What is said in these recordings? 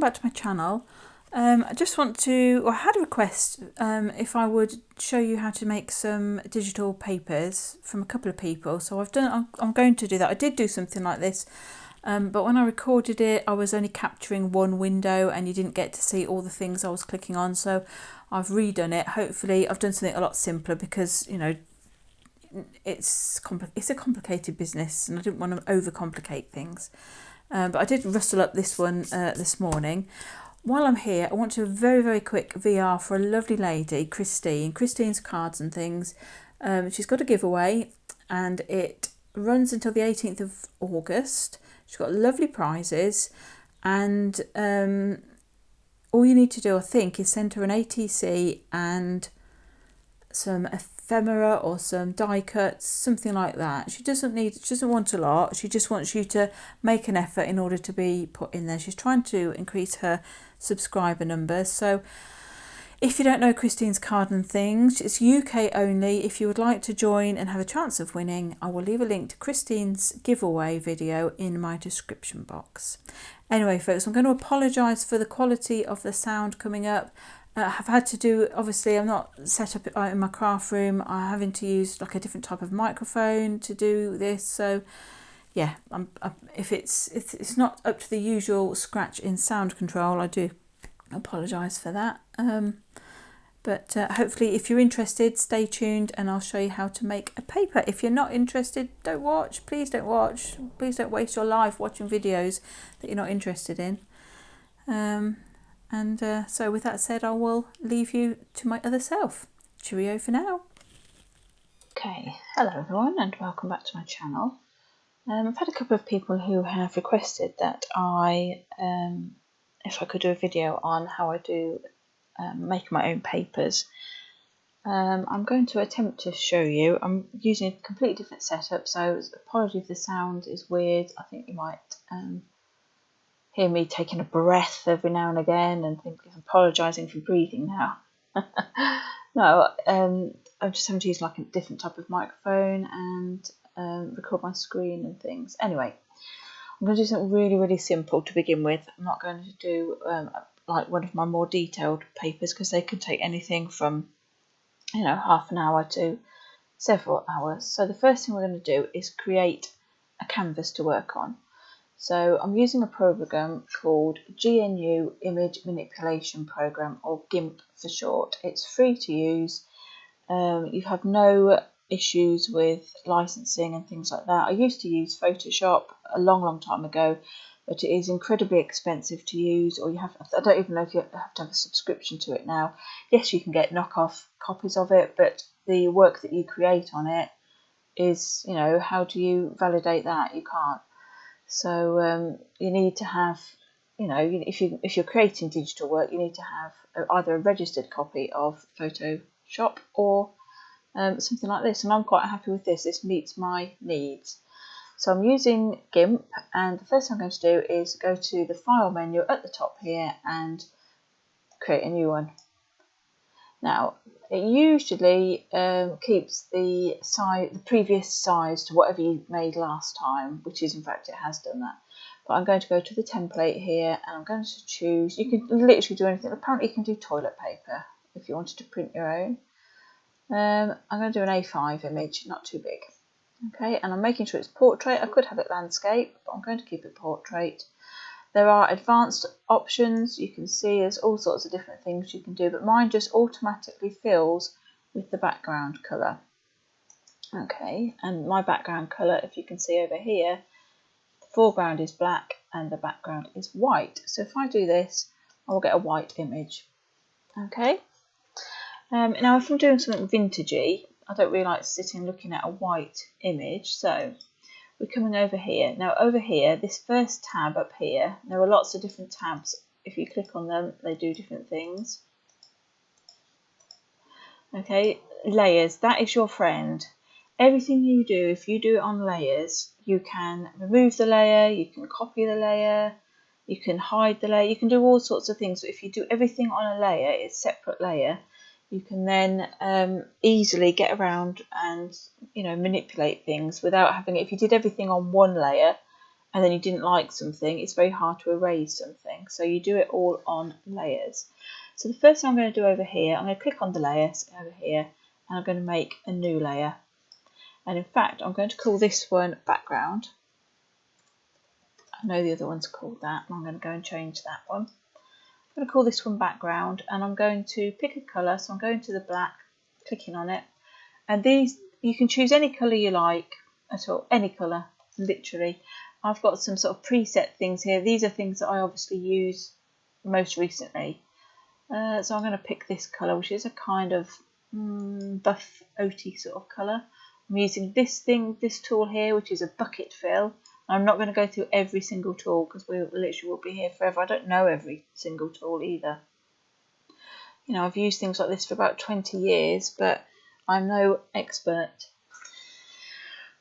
back to my channel. I just want to, I had a request if I would show you how to make some digital papers from a couple of people. So I'm going to do that. I did do something like this, but when I recorded it, I was only capturing one window and you didn't get to see all the things I was clicking on. So I've redone it. Hopefully I've done something a lot simpler because, you know, it's a complicated business and I didn't want to overcomplicate things. But I did rustle up this one this morning. While I'm here, I want to do a very, very quick VR for a lovely lady, Christine's Cards and Things. She's got a giveaway and it runs until the 18th of August. She's got lovely prizes and all you need to do, I think, is send her an ATC and some ephemera or some die cuts, something like that. She doesn't want a lot. She just wants you to make an effort in order to be put in there. She's trying to increase her subscriber numbers. So if you don't know Christine's Card and Things, it's UK only. If you would like to join and have a chance of winning, I will leave a link to Christine's giveaway video in my description box. Anyway, folks, I'm going to apologise for the quality of the sound coming up. I've had to do, obviously I'm not set up in my craft room. I'm having to use like a different type of microphone to do this. So yeah, if it's not up to the usual scratch in sound control, I do apologise for that. But hopefully if you're interested, stay tuned and I'll show you how to make a paper. If you're not interested, don't watch. Please don't watch. Please don't waste your life watching videos that you're not interested in. So with that said, I will leave you to my other self. Cheerio for now. Okay, hello everyone and welcome back to my channel. I've had a couple of people who have requested that if I could do a video on how I do make my own papers. I'm going to attempt to show you. I'm using a completely different setup, so apologies if the sound is weird. I think you might hear me taking a breath every now and again and think I'm apologising for breathing now. No, I'm just having to use like a different type of microphone and record my screen and things. Anyway, I'm going to do something really, really simple to begin with. I'm not going to do like one of my more detailed papers because they can take anything from, you know, half an hour to several hours. So the first thing we're going to do is create a canvas to work on. So I'm using a program called GNU Image Manipulation Program, or GIMP for short. It's free to use. You have no issues with licensing and things like that. I used to use Photoshop a long, long time ago, but it is incredibly expensive to use, or I don't even know if you have to have a subscription to it now. Yes, you can get knockoff copies of it, but the work that you create on it is, you know, how do you validate that? You can't. So you need to have, you know, if you're creating digital work, you need to have either a registered copy of Photoshop or something like this. And I'm quite happy with this. This meets my needs. So I'm using GIMP, and the first thing I'm going to do is go to the File menu at the top here and create a new one. Now, it usually keeps the previous size to whatever you made last time, which is, in fact, it has done that. But I'm going to go to the template here and I'm going to choose, you can literally do anything. Apparently you can do toilet paper if you wanted to print your own. I'm going to do an A5 image, not too big. Okay, and I'm making sure it's portrait. I could have it landscape, but I'm going to keep it portrait. There are advanced options. You can see there's all sorts of different things you can do, but mine just automatically fills with the background colour. Okay, and my background colour, if you can see over here, the foreground is black and the background is white. So if I do this, I will get a white image. Okay. Now if I'm doing something vintagey, I don't really like sitting looking at a white image, so we're coming over here. Now over here, this first tab up here, there are lots of different tabs. If you click on them, they do different things. Okay, layers, that is your friend. Everything you do, if you do it on layers, you can remove the layer, you can copy the layer, you can hide the layer, you can do all sorts of things. So if you do everything on a layer, it's a separate layer, you can then easily get around and, you know, manipulate things without having it. If you did everything on one layer and then you didn't like something, it's very hard to erase something. So you do it all on layers. So the first thing I'm going to do over here, I'm going to click on the layers over here, and I'm going to make a new layer. And in fact, I'm going to call this one background. I know the other one's called that, and I'm going to go and change that one. I'm going to call this one background, and I'm going to pick a colour. So I'm going to the black, clicking on it, and these, you can choose any colour you like at all, any colour, literally. I've got some sort of preset things here. These are things that I obviously use most recently. So I'm going to pick this colour, which is a kind of buff oaty sort of colour. I'm using this tool here, which is a bucket fill. I'm not going to go through every single tool because we literally will be here forever. I don't know every single tool either. You know, I've used things like this for about 20 years, but I'm no expert.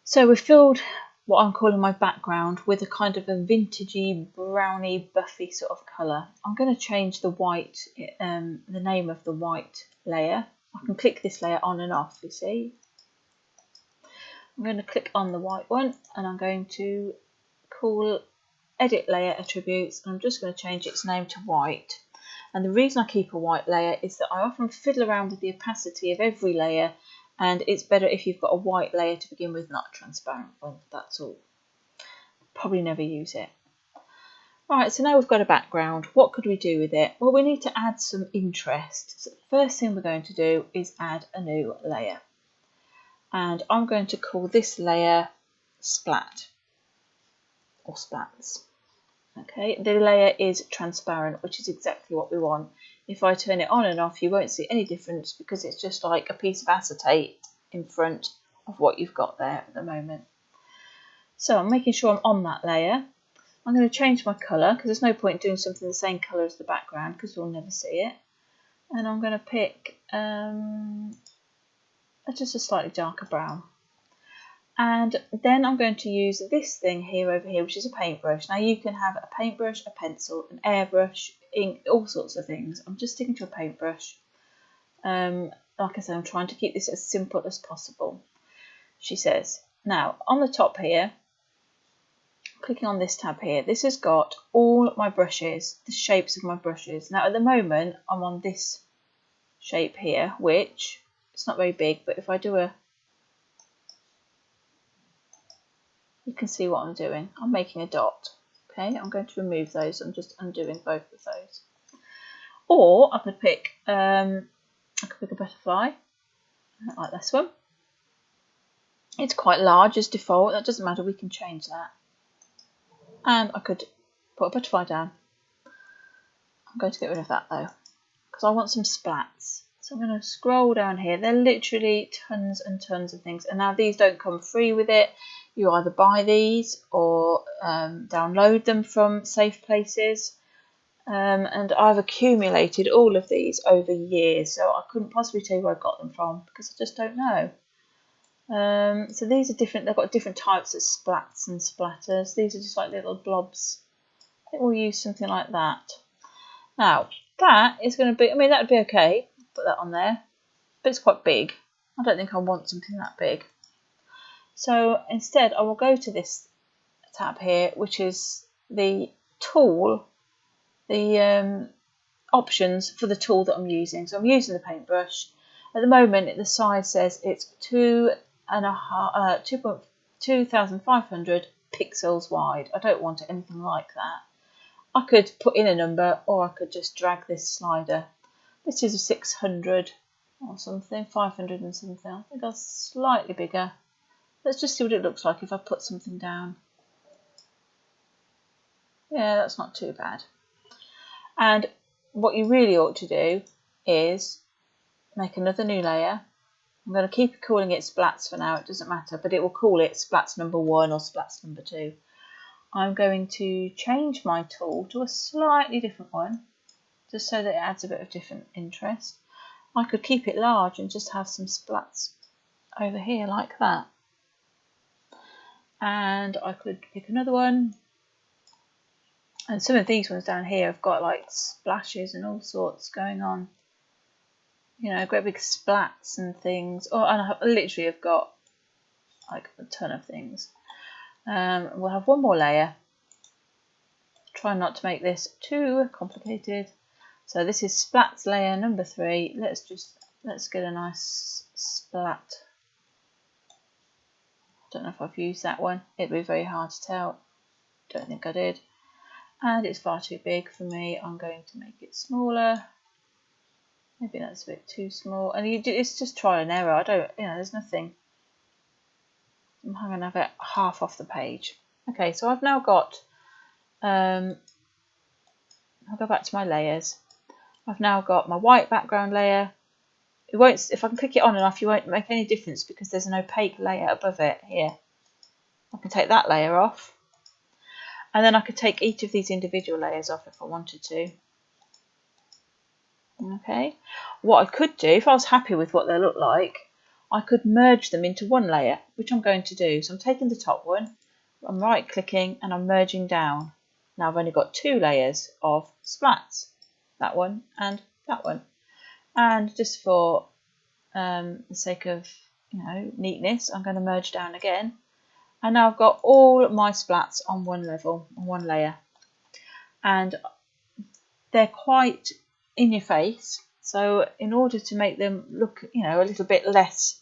So we've filled what I'm calling my background with a kind of a vintagey, browny, buffy sort of colour. I'm going to change the white, the name of the white layer. I can click this layer on and off, you see. I'm going to click on the white one, and I'm going to call edit layer attributes, and I'm just going to change its name to white. And the reason I keep a white layer is that I often fiddle around with the opacity of every layer, and it's better if you've got a white layer to begin with, not a transparent one, that's all. Probably never use it. Right, so now we've got a background. What could we do with it? Well, we need to add some interest. So the first thing we're going to do is add a new layer. And I'm going to call this layer splat, or splats. Okay, the layer is transparent, which is exactly what we want. If I turn it on and off, you won't see any difference because it's just like a piece of acetate in front of what you've got there at the moment. So I'm making sure I'm on that layer. I'm going to change my colour because there's no point doing something the same colour as the background because we'll never see it. And I'm going to pick just a slightly darker brown. And then I'm going to use this thing here over here, which is a paintbrush. Now you can have a paintbrush, a pencil, an airbrush, ink, all sorts of things. I'm just sticking to a paintbrush. Like I said, I'm trying to keep this as simple as possible, she says. Now on the top here, clicking on this tab here, this has got all my brushes, the shapes of my brushes. Now at the moment I'm on this shape here, which it's not very big, but if I do you can see what I'm doing. I'm making a dot. Okay, I'm going to remove those. I'm just undoing both of those. Or I could pick a butterfly, like this one. It's quite large as default. That doesn't matter. We can change that. And I could put a butterfly down. I'm going to get rid of that though, because I want some splats. So I'm going to scroll down here. There are literally tons and tons of things. And now these don't come free with it. You either buy these or download them from safe places. And I've accumulated all of these over years. So I couldn't possibly tell you where I got them from because I just don't know. So these are different. They've got different types of splats and splatters. These are just like little blobs. I think we'll use something like that. Now that is going to be, I mean, that would be okay. Put that on there, but it's quite big. I don't think I want something that big. So instead I will go to this tab here, which is the tool, the options for the tool that I'm using. So I'm using the paintbrush. At the moment the size says it's 2,500 pixels wide. I don't want it anything like that. I could put in a number or I could just drag this slider. This is a 600 or something, 500 and something. I think that's slightly bigger. Let's just see what it looks like if I put something down. Yeah, that's not too bad. And what you really ought to do is make another new layer. I'm going to keep calling it splats for now, it doesn't matter, but it will call it splats number 1 or splats number 2. I'm going to change my tool to a slightly different one, just so that it adds a bit of different interest. I could keep it large and just have some splats over here like that. And I could pick another one. And some of these ones down here have got like splashes and all sorts going on. You know, great big splats and things. Oh, and I literally have got like a ton of things. We'll have one more layer. try not to make this too complicated. So this is splats layer number 3. Let's get a nice splat. Don't know if I've used that one. It'd be very hard to tell. Don't think I did. And it's far too big for me. I'm going to make it smaller. Maybe that's a bit too small. And it's just trial and error. There's nothing. I'm going to have it half off the page. Okay, so I've now got, I'll go back to my layers. I've now got my white background layer. It won't, if I can click it on enough, you won't make any difference because there's an opaque layer above it here. I can take that layer off. And then I could take each of these individual layers off if I wanted to. Okay. What I could do, if I was happy with what they look like, I could merge them into one layer, which I'm going to do. So I'm taking the top one, I'm right clicking and I'm merging down. Now I've only got 2 layers of splats. That one and that one. And just for the sake of neatness, I'm going to merge down again. And now I've got all my splats on one level, on one layer. And they're quite in your face. So in order to make them look, a little bit less,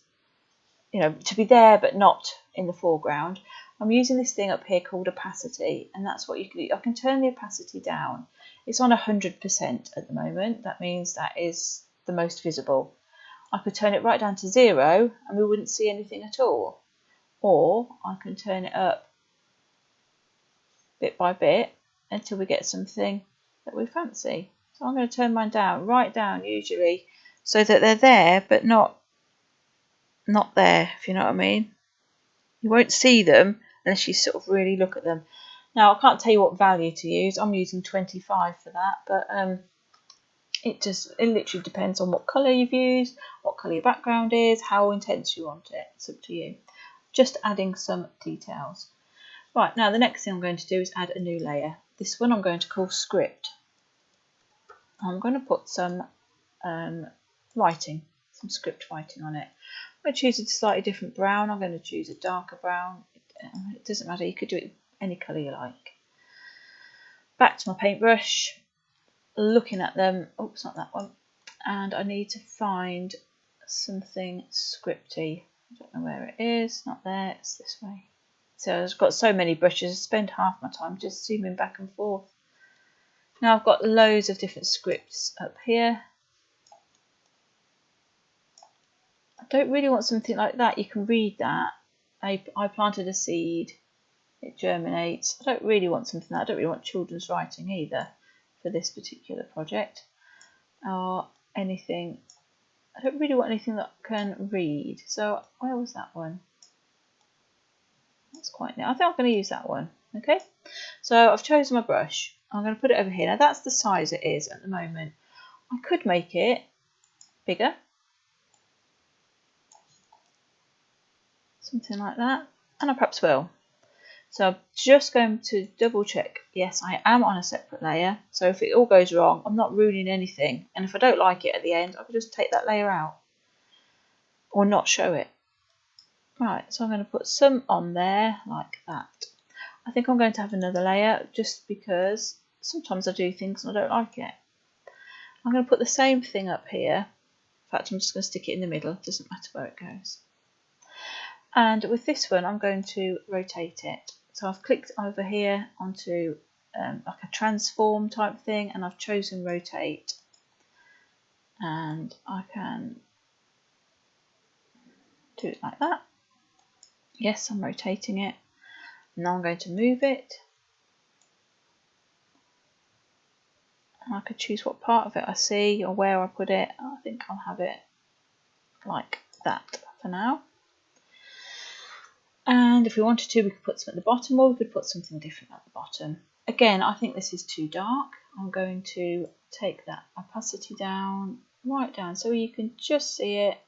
to be there but not in the foreground, I'm using this thing up here called opacity. And that's what you can do. I can turn the opacity down. It's on 100% at the moment. That means that is the most visible. I could turn it right down to 0 and we wouldn't see anything at all. Or I can turn it up bit by bit until we get something that we fancy. So I'm going to turn mine down, right down usually, so that they're there but not there, if you know what I mean. You won't see them unless you sort of really look at them. Now I can't tell you what value to use. I'm using 25 for that, but it literally depends on what colour you've used, what colour your background is, how intense you want it. It's up to you. Just adding some details. Right, now the next thing I'm going to do is add a new layer. This one I'm going to call script. I'm going to put some writing, some script writing on it. I'm going to choose a slightly different brown. I'm going to choose a darker brown. It doesn't matter, you could do it any colour you like. Back to my paintbrush, looking at them. Oops, not that one. And I need to find something scripty. I don't know where it is. Not there, it's this way. So I've got so many brushes, I spend half my time just zooming back and forth. Now I've got loads of different scripts up here. I don't really want something like that. You can read that. I planted a seed, it germinates. I don't really want something like that. I don't really want children's writing either for this particular project. Or anything. I don't really want anything that can read. So where was that one? That's quite neat. I think I'm going to use that one. Okay, so I've chosen my brush. I'm going to put it over here. Now that's the size it is at the moment. I could make it bigger. Something like that. And I perhaps will. So I'm just going to double check. Yes, I am on a separate layer. So if it all goes wrong, I'm not ruining anything. And if I don't like it at the end, I can just take that layer out. Or not show it. Right, so I'm going to put some on there like that. I think I'm going to have another layer just because sometimes I do things and I don't like it. I'm going to put the same thing up here. In fact, I'm just going to stick it in the middle. It doesn't matter where it goes. And with this one, I'm going to rotate it. So I've clicked over here onto like a transform type thing, and I've chosen rotate. And I can do it like that. Yes, I'm rotating it. Now I'm going to move it. And I could choose what part of it I see or where I put it. I think I'll have it like that for now. And if we wanted to, we could put some at the bottom, or we could put something different at the bottom. Again, I think this is too dark. I'm going to take that opacity down, right down, so you can just see it.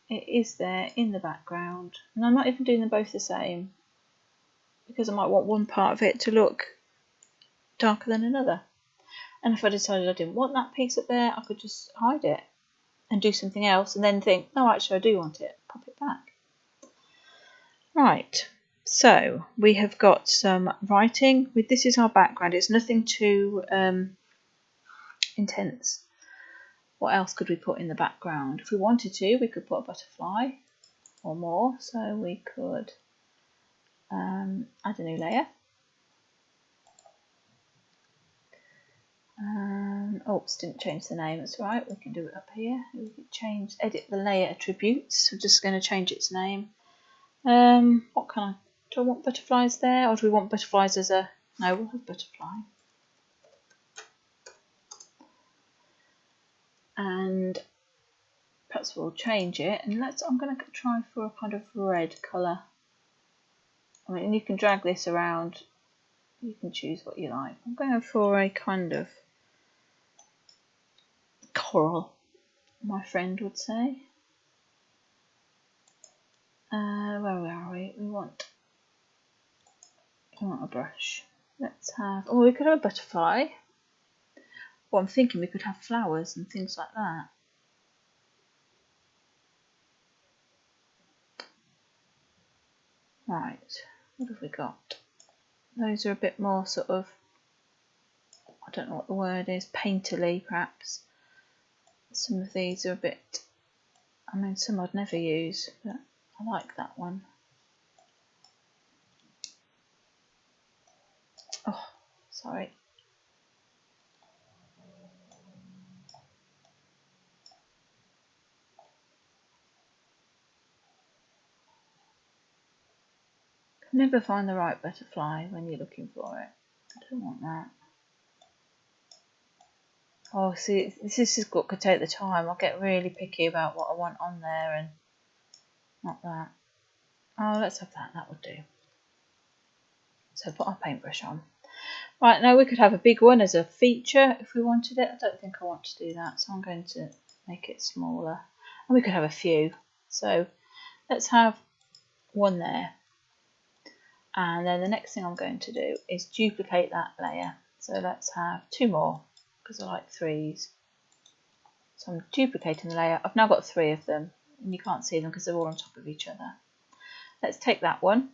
It is there in the background. And I'm not even doing them both the same, because I might want one part of it to look darker than another. And if I decided I didn't want that piece up there, I could just hide it and do something else, and then think, no, actually I do want it. Pop it back. Right, So we have got some writing. This is our background. It's nothing too intense. What else could we put in the background? If we wanted to, we could put a butterfly or more. So we could add a new layer. Oops, didn't change the name. That's right. We can do it up here. We could edit the layer attributes. I'm just going to change its name. What kind of? Do I want butterflies there, or do we want butterflies as a? No, we'll have butterfly. And perhaps we'll change it. And I'm going to try for a kind of red colour. I mean, you can drag this around. You can choose what you like. I'm going for a kind of coral, my friend would say. Where are we? We want a brush. Let's have. Oh, we could have a butterfly. Well, I'm thinking we could have flowers and things like that. Right. What have we got? Those are a bit more sort of, I don't know what the word is, painterly perhaps. Some of these are a bit, I mean some I'd never use, but I like that one. Oh, sorry. Never find the right butterfly when you're looking for it. I don't want that. Oh, see, this is what could take the time. I'll get really picky about what I want on there and not that. Oh, let's have that. That would do. So put our paintbrush on. Right, now we could have a big one as a feature if we wanted it. I don't think I want to do that, so I'm going to make it smaller. And we could have a few. So let's have one there. And then the next thing I'm going to do is duplicate that layer. So let's have two more, because I like threes. So I'm duplicating the layer. I've now got three of them, and you can't see them because they're all on top of each other. Let's take that one.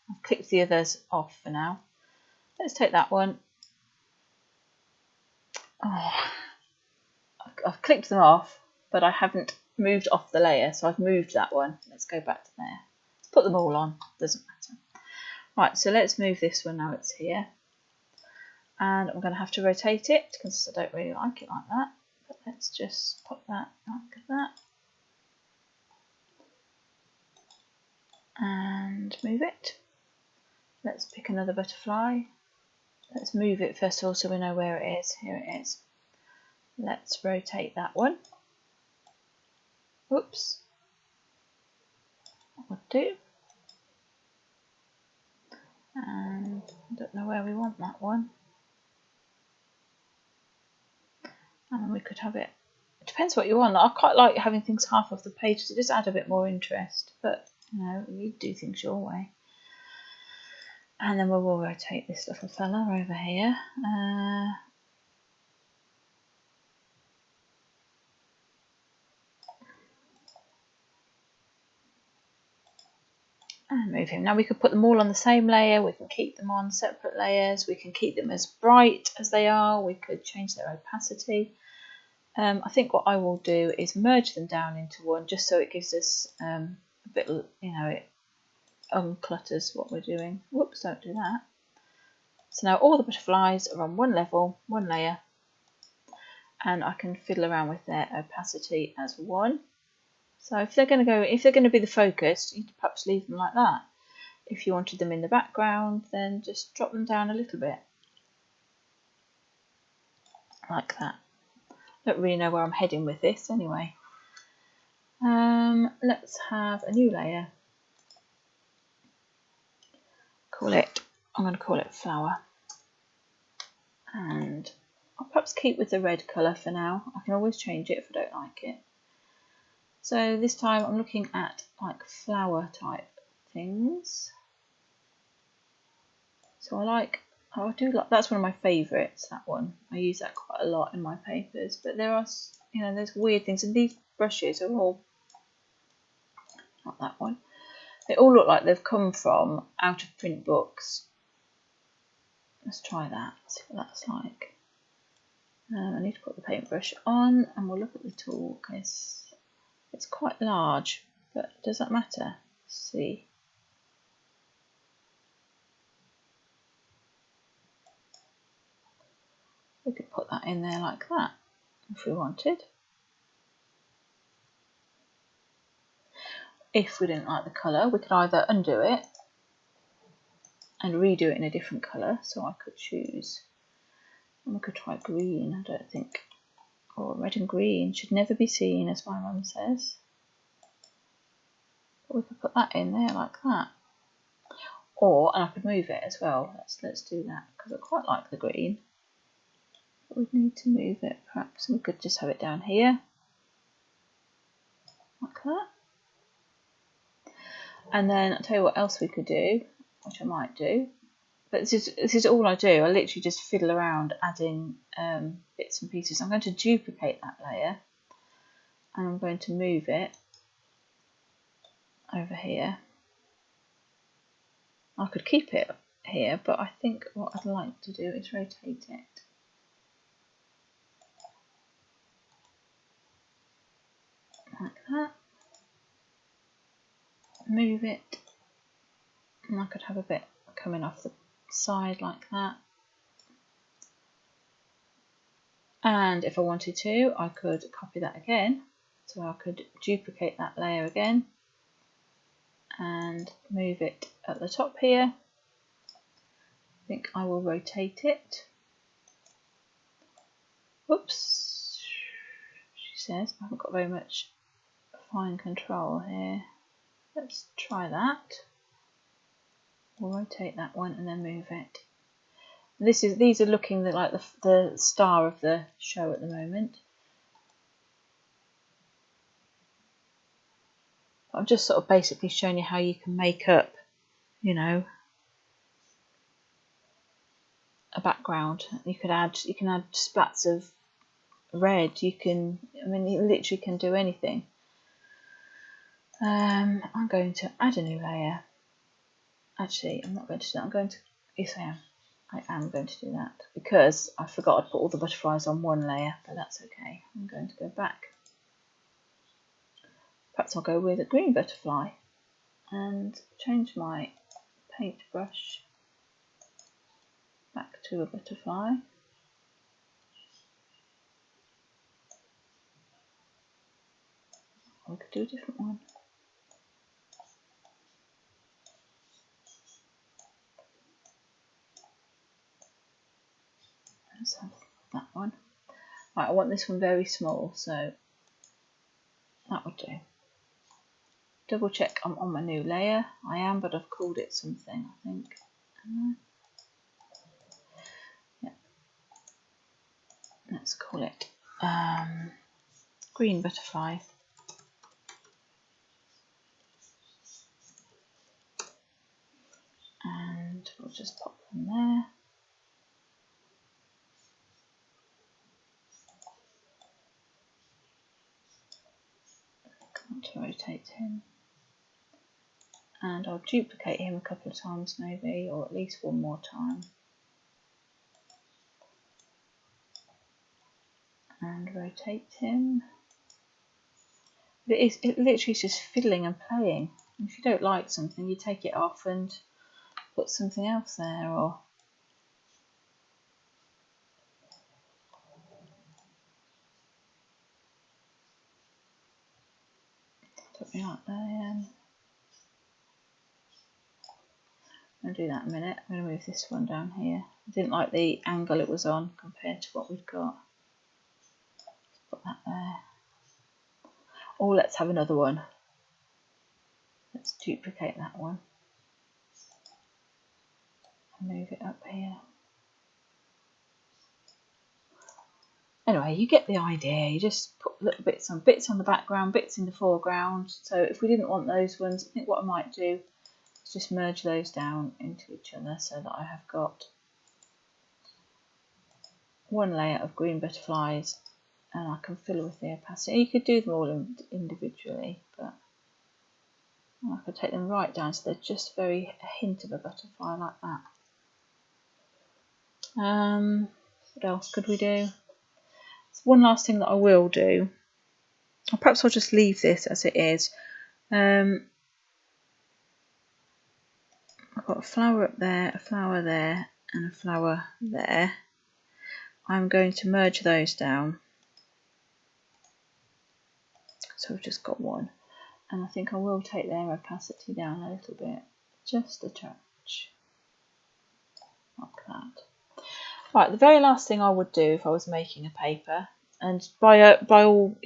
I've clicked the others off for now. Let's take that one. Oh, I've clicked them off, but I haven't moved off the layer, so I've moved that one. Let's go back to there. Let's put them all on, doesn't matter. Right, so let's move this one now it's here. And I'm going to have to rotate it because I don't really like it like that. But let's just pop that like that. And move it. Let's pick another butterfly. Let's move it first of all so we know where it is. Here it is. Let's rotate that one. Oops. That would do. And I don't know where we want that one. And we could have it. It depends what you want. I quite like having things half of the pages. It does add a bit more interest. But you know, you do things your way. And then we'll rotate this little fella over here. And move him. Now we could put them all on the same layer. We can keep them on separate layers. We can keep them as bright as they are. We could change their opacity. I think what I will do is merge them down into one, just so it gives us a bit, you know, it unclutters what we're doing. Whoops, don't do that. So now all the butterflies are on one level, one layer, and I can fiddle around with their opacity as one. So if they're going to be the focus, you'd perhaps leave them like that. If you wanted them in the background, then just drop them down a little bit, like that. Don't really know where I'm heading with this anyway. Let's have a new layer. I'm going to call it flower. And I'll perhaps keep with the red colour for now. I can always change it if I don't like it. So this time I'm looking at like flower type things. So I do like, that's one of my favourites, that one. I use that quite a lot in my papers, but there are, you know, there's weird things, and these brushes are all, not that one, They all look like they've come from out of print books. Let's try that, see what that's like. I need to put the paintbrush on and we'll look at the tool. Okay, it's quite large, but does that matter? Let's see. We could put that in there like that if we wanted. If we didn't like the colour, we could either undo it and redo it in a different colour. So I could choose, and we could try green, I don't think. Or red and green should never be seen, as my mum says. But we could put that in there like that. And I could move it as well. Let's do that, because I quite like the green. But we'd need to move it, perhaps we could just have it down here. Like that. And then I'll tell you what else we could do, which I might do. But this is all I do. I literally just fiddle around adding bits and pieces. I'm going to duplicate that layer and I'm going to move it over here. I could keep it here, but I think what I'd like to do is rotate it. Like that. Move it. And I could have a bit coming off the side like that. And if I wanted to, I could copy that again. So I could duplicate that layer again and move it at the top here. I think I will rotate it. Whoops, she says I haven't got very much fine control here. Let's try that. We'll rotate that one and then move it. These are looking like the star of the show at the moment. I'm just sort of basically showing you how you can make up, you know, a background. You can add splats of red. You literally can do anything. I'm going to add a new layer. Actually, I'm not going to do that. Yes, I am. I am going to do that because I forgot I'd put all the butterflies on one layer, but that's okay. I'm going to go back. Perhaps I'll go with a green butterfly and change my paintbrush back to a butterfly. We could do a different one. Let's have that one. Right, I want this one very small, so that would do. Double check I'm on my new layer. I am, but I've called it something, I think. Yeah. Let's call it green butterfly. And we'll just pop them there. I want to rotate him. And I'll duplicate him a couple of times maybe, or at least one more time. And rotate him. But it literally is just fiddling and playing. If you don't like something, you take it off and put something else there, or something like that. I'm going to do that in a minute. I'm going to move this one down here. I didn't like the angle it was on compared to what we've got. Let's put that there. Oh, let's have another one. Let's duplicate that one and move it up here. Anyway, you get the idea. You just put little bits on the background, bits in the foreground. So if we didn't want those ones, I think what I might do is just merge those down into each other so that I have got one layer of green butterflies and I can fill with the opacity. You could do them all individually, but And I could take them right down so they're just a hint of a butterfly like that. What else could we do? One last thing that I will do, or perhaps I'll just leave this as it is. I've got a flower up there, a flower there, and a flower there. I'm going to merge those down. So we've just got one. And I think I will take their opacity down a little bit, just a touch, like that. Right, the very last thing I would do if I was making a paper, and by all,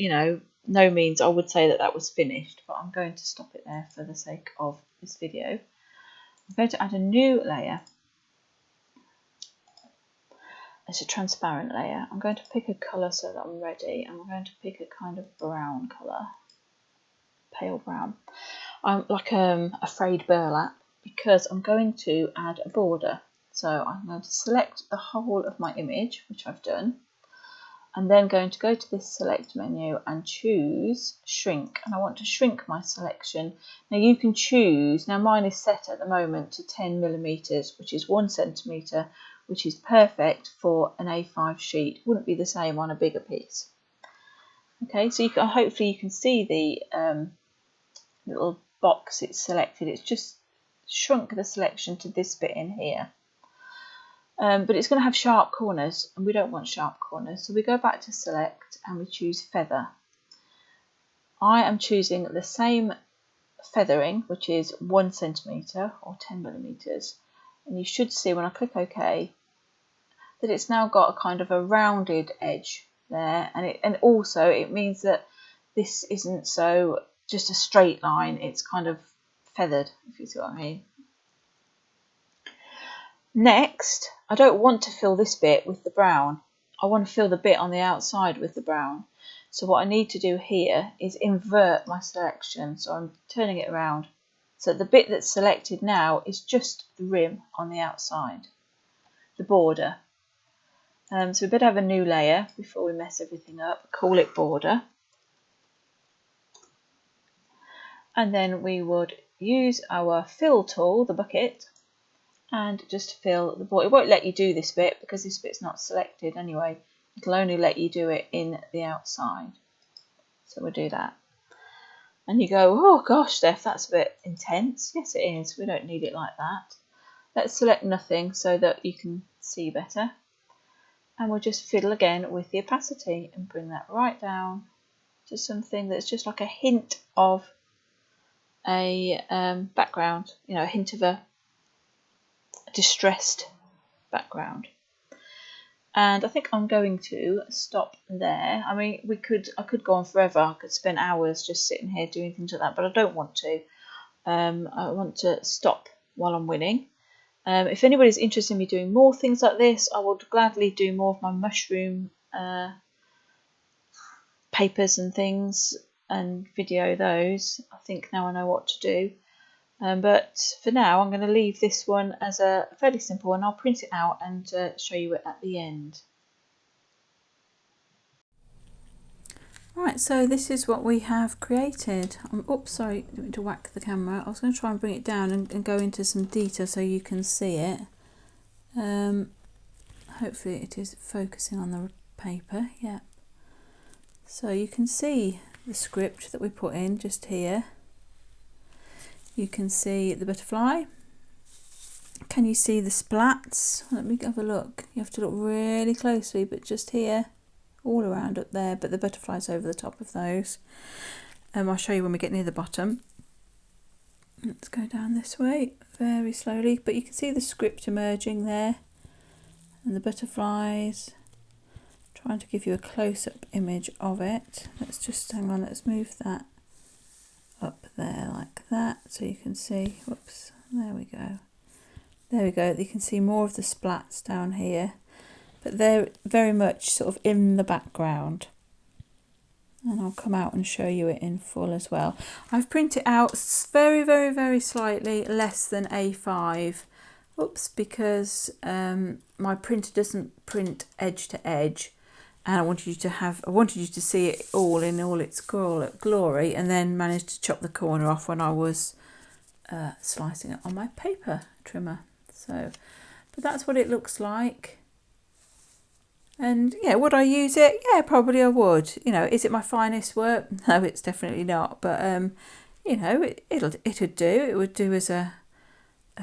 no means I would say that was finished, but I'm going to stop it there for the sake of this video. I'm going to add a new layer. It's a transparent layer. I'm going to pick a colour so that I'm ready, and I'm going to pick a kind of brown colour, pale brown. I'm like a frayed burlap, because I'm going to add a border. So I'm going to select the whole of my image, which I've done. I'm then going to go to this select menu and choose shrink, and I want to shrink my selection. Now you can choose, now mine is set at the moment to 10 millimeters, which is 1 centimetre, which is perfect for an A5 sheet. Wouldn't be the same on a bigger piece. Okay, so hopefully you can see the little box it's selected. It's just shrunk the selection to this bit in here. But it's going to have sharp corners, and we don't want sharp corners. So we go back to select and we choose feather. I am choosing the same feathering, which is 1 centimetre or 10 millimeters. And you should see when I click OK that it's now got a kind of a rounded edge there. And also it means that this isn't so just a straight line, it's kind of feathered, if you see what I mean. Next, I don't want to fill this bit with the brown. I want to fill the bit on the outside with the brown. So what I need to do here is invert my selection. So I'm turning it around. So the bit that's selected now is just the rim on the outside, the border. So we better have a new layer before we mess everything up. Call it border. And then we would use our fill tool, the bucket, and just fill the border. It won't let you do this bit because this bit's not selected anyway. It'll only let you do it in the outside. So we'll do that. And you go, oh gosh, Steph, that's a bit intense. Yes, it is. We don't need it like that. Let's select nothing so that you can see better. And we'll just fiddle again with the opacity and bring that right down to something that's just like a hint of a background, a hint of a distressed background. And I think I'm going to stop there. I mean, I could go on forever. I could spend hours just sitting here doing things like that, but I don't want to. I want to stop while I'm winning. If anybody's interested in me doing more things like this, I would gladly do more of my mushroom papers and things and video those. I think now I know what to do. But for now, I'm going to leave this one as a fairly simple one. I'll print it out and show you it at the end. Right, so this is what we have created. Oops, sorry, I didn't mean to whack the camera. I was going to try and bring it down and go into some detail so you can see it. Hopefully it is focusing on the paper, yeah. So you can see the script that we put in just here. You can see the butterfly. Can you see the splats? Let me have a look. You have to look really closely, but just here, all around up there, but the butterfly's over the top of those. I'll show you when we get near the bottom. Let's go down this way very slowly, but you can see the script emerging there and the butterflies. Trying to give you a close-up image of it. Let's just hang on, let's move that up there like that so you can see. Whoops, there we go. There we go. You can see more of the splats down here, but they're very much sort of in the background. And I'll come out and show you it in full as well. I've printed out very, very, very slightly less than A5. Oops, because my printer doesn't print edge to edge. And I wanted you to see it all in all its glory, and then managed to chop the corner off when I was slicing it on my paper trimmer. So, but that's what it looks like. And yeah, would I use it? Yeah, probably I would. You know, is it my finest work? No, it's definitely not. But you know, it'd do. It would do as a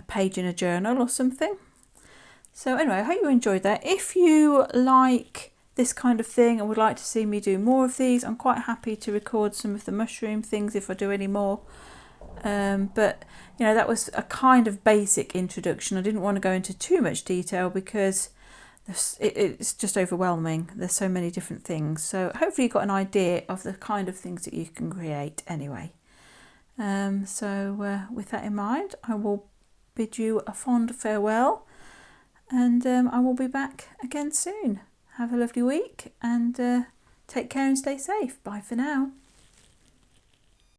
page in a journal or something. So anyway, I hope you enjoyed that. If you like this kind of thing and would like to see me do more of these, I'm quite happy to record some of the mushroom things if I do any more. But you know, that was a kind of basic introduction. I didn't want to go into too much detail because it's just overwhelming. There's so many different things. So hopefully you got an idea of the kind of things that you can create anyway. So with that in mind, I will bid you a fond farewell, and I will be back again soon. Have a lovely week and take care and stay safe. Bye for now.